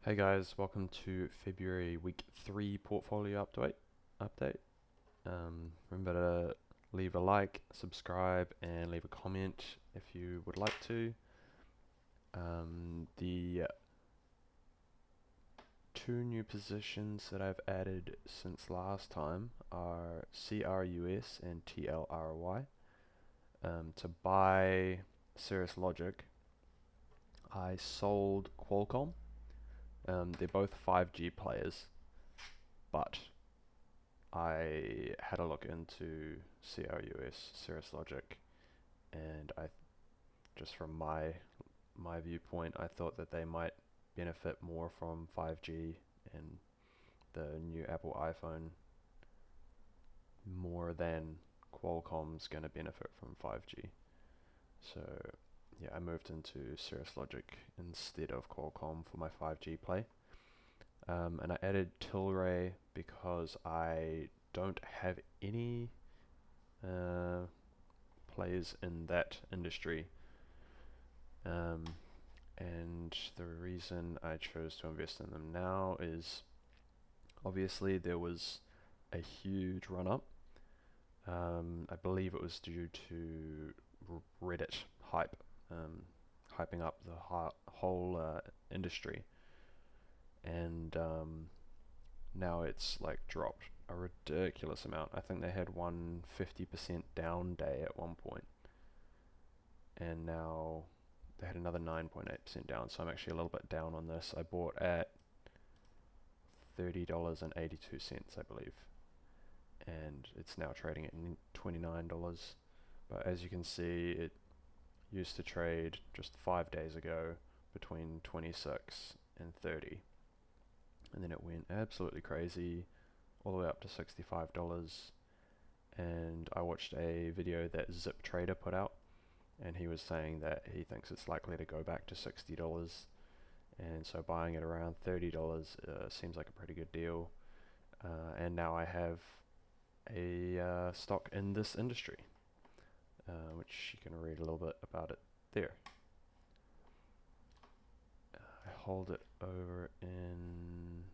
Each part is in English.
Hey guys, welcome to February week 3 portfolio update. Remember to leave a like, subscribe, and leave a comment if you would like to. The two new positions that I've added since last time are CRUS and TLRY. To buy Cirrus Logic, I sold Qualcomm. They're both 5G players, but I had a look into CRUS, Cirrus Logic, and just from my viewpoint, I thought that they might benefit more from 5G and the new Apple iPhone more than Qualcomm's going to benefit from 5G. So yeah, I moved into Cirrus Logic instead of Qualcomm for my 5G play. And I added Tilray because I don't have any players in that industry. And the reason I chose to invest in them now is obviously there was a huge run up. I believe it was due to Reddit hype, hyping up the whole industry, and now it's like dropped a ridiculous amount. I think they had one 50% down day at one point, and now they had another 9.8% down. So I'm actually a little bit down on this. I bought at $30.82, I believe, and it's now trading at $29. But as you can see, it used to trade just 5 days ago between 26 and 30, and then it went absolutely crazy all the way up to $65. And I watched a video that Zip Trader put out, and he was saying that he thinks it's likely to go back to $60, and so buying it around $30 seems like a pretty good deal. And now I have a stock in this industry, which you can read a little bit about it there. I hold it over in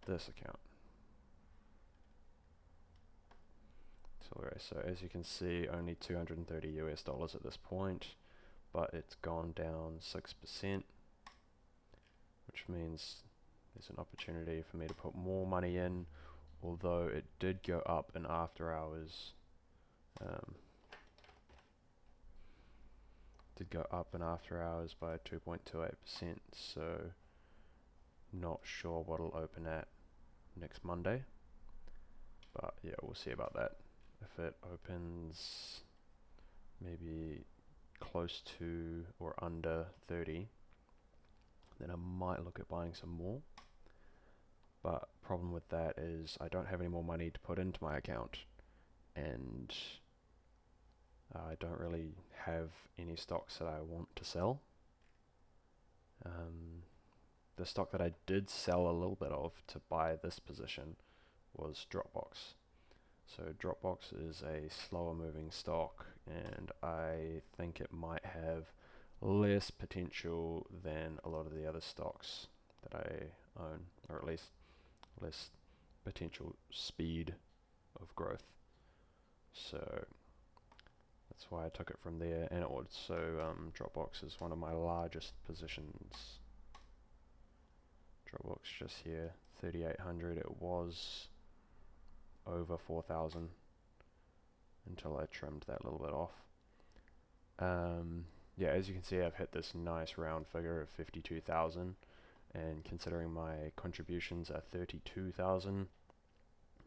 this account. So as you can see, only 230 US dollars at this point, but it's gone down 6%, which means there's an opportunity for me to put more money in, although it did go up in after hours. Did go up in after hours by 2.28%, so not sure what it'll open at next Monday, but yeah, we'll see about that. If it opens maybe close to or under 30, then I might look at buying some more. But problem with that is I don't have any more money to put into my account, and I don't really have any stocks that I want to sell. The stock that I did sell a little bit of to buy this position was Dropbox. So Dropbox is a slower moving stock, and I think it might have less potential than a lot of the other stocks that I own, or at least less potential speed of growth. So that's why I took it from there, and it also Dropbox is one of my largest positions. Dropbox just here, 3,800. It was over 4,000 until I trimmed that little bit off. Yeah, as you can see, I've hit this nice round figure of 52,000, and considering my contributions are 32,000,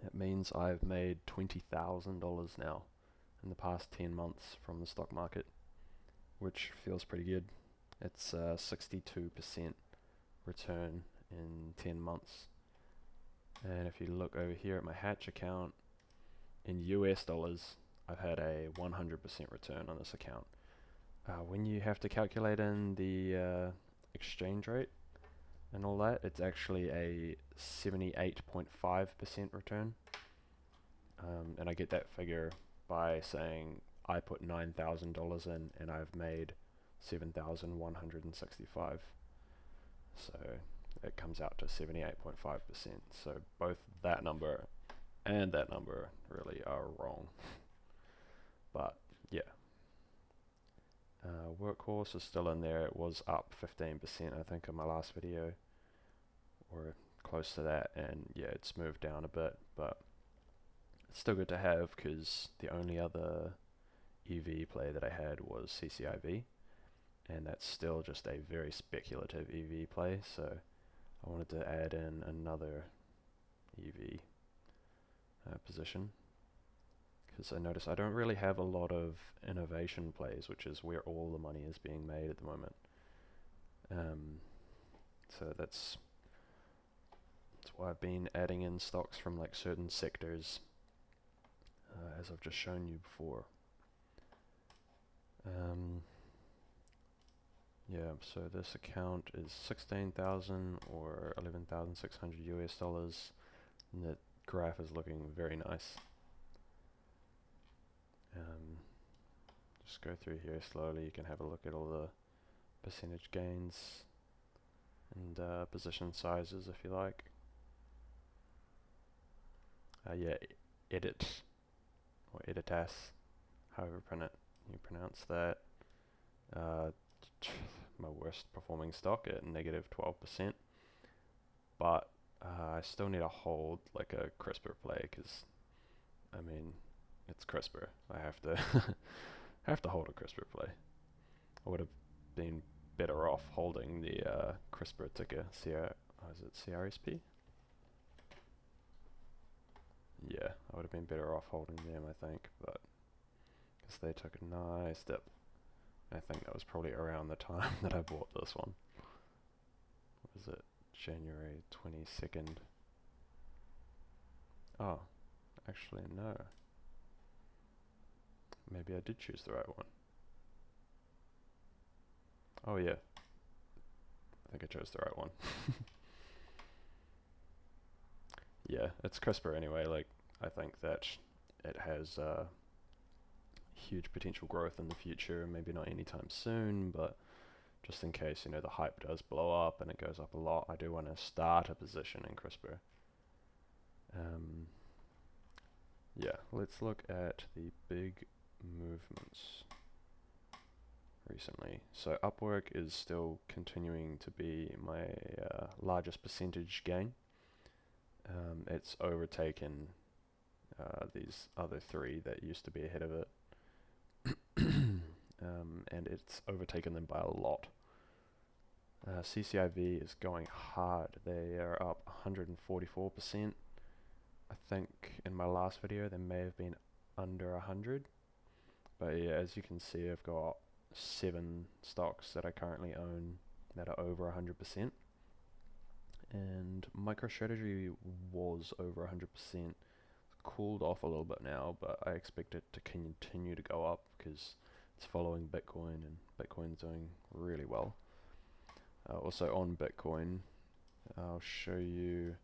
it means I've made $20,000 now in the past 10 months from the stock market, which feels pretty good. It's 62% return in 10 months. And if you look over here at my Hatch account, in US dollars, I've had a 100% return on this account. When you have to calculate in the exchange rate and all that, it's actually a 78.5% return. And I get that figure by saying I put $9,000 in and I've made 7,165. So it comes out to 78.5%. So both that number and that number really are wrong. But yeah. Workhorse is still in there. It was up 15% I think in my last video, or close to that, and yeah, it's moved down a bit, but it's still good to have because the only other EV play that I had was CCIV, and that's still just a very speculative EV play, so I wanted to add in another EV position, because I notice I don't really have a lot of innovation plays, which is where all the money is being made at the moment. So that's why I've been adding in stocks from like certain sectors, as I've just shown you before. Yeah, so this account is 16,000 or 11,600 US dollars, and the graph is looking very nice. Just go through here slowly. You can have a look at all the percentage gains and position sizes if you like. Yeah, edit or editas, however you pronounce that. My worst performing stock at negative 12%, but I still need to hold like a CRISPR play, because I mean it's CRISPR. I have to have to hold a CRISPR play. I would have been better off holding the CRISPR ticker. Is it CRSP? Yeah, I would have been better off holding them, I think, but because they took a nice dip. I think that was probably around the time that I bought this one. What was it? January 22nd. Oh, actually no. Maybe I did choose the right one. Oh yeah. I think I chose the right one. Yeah, it's CRISPR anyway. Like, I think that it has huge potential growth in the future. Maybe not anytime soon, but just in case, the hype does blow up and it goes up a lot, I do want to start a position in CRISPR. Yeah, let's look at the big movements recently. So Upwork is still continuing to be my largest percentage gain. It's overtaken these other three that used to be ahead of it. And it's overtaken them by a lot. CCIV is going hard. They are up 144%. I think in my last video they may have been under 100. But yeah, as you can see, I've got 7 stocks that I currently own that are over 100%. And MicroStrategy was over 100%. Cooled off a little bit now, but I expect it to continue to go up because it's following Bitcoin, and Bitcoin's doing really well. Also on Bitcoin, I'll show you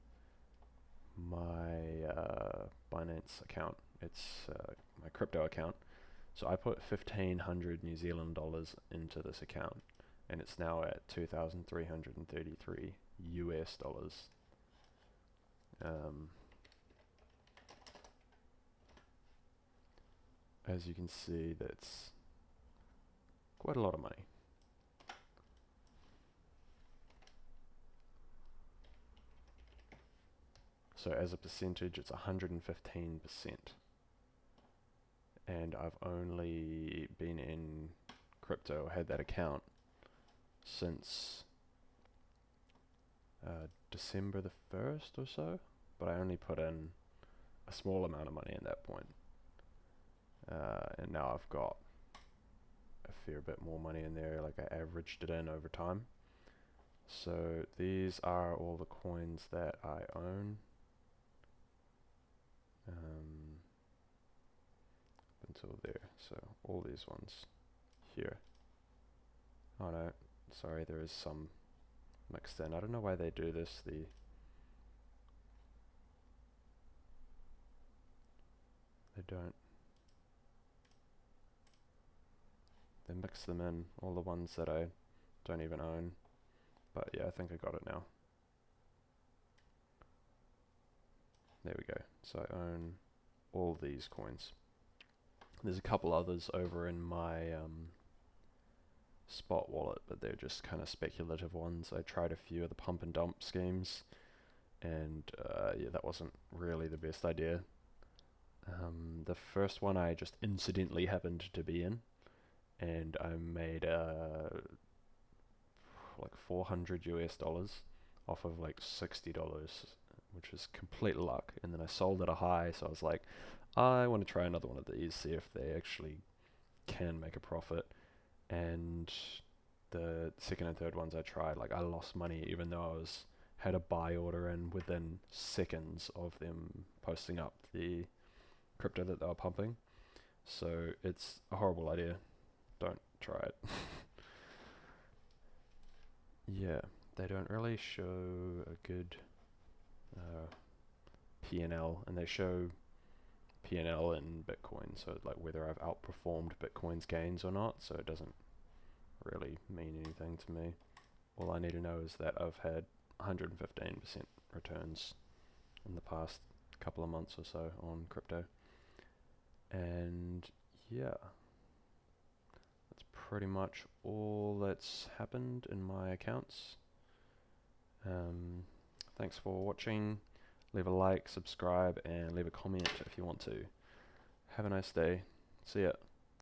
my Binance account. It's my crypto account. So I put 1,500 New Zealand dollars into this account, and it's now at 2,333 US dollars. As you can see, that's quite a lot of money. So as a percentage, it's 115%. And I've only been in crypto, had that account, since December the 1st or so, but I only put in a small amount of money at that point. And now I've got a fair bit more money in there, like I averaged it in over time. So these are all the coins that I own. Until there, so all these ones here. Oh no, sorry, there is some mixed in. I don't know why they do this. They don't. They mix them in, all the ones that I don't even own. But yeah, I think I got it now. There we go. So I own all these coins. There's a couple others over in my spot wallet, but they're just kind of speculative ones. I tried a few of the pump and dump schemes, and yeah, that wasn't really the best idea. The first one I just incidentally happened to be in, and I made like 400 US dollars off of like $60, which is complete luck. And then I sold at a high, so I was like, I want to try another one of these, see if they actually can make a profit. And the second and third ones I tried, like I lost money even though I had a buy order in within seconds of them posting up the crypto that they were pumping. So it's a horrible idea. Don't try it. Yeah, they don't really show a good P&L, and they show P&L in Bitcoin, so like whether I've outperformed Bitcoin's gains or not, so it doesn't really mean anything to me. All I need to know is that I've had 115% returns in the past couple of months or so on crypto. And yeah, that's pretty much all that's happened in my accounts. Thanks for watching. Leave a like, subscribe, and leave a comment if you want to. Have a nice day. See ya.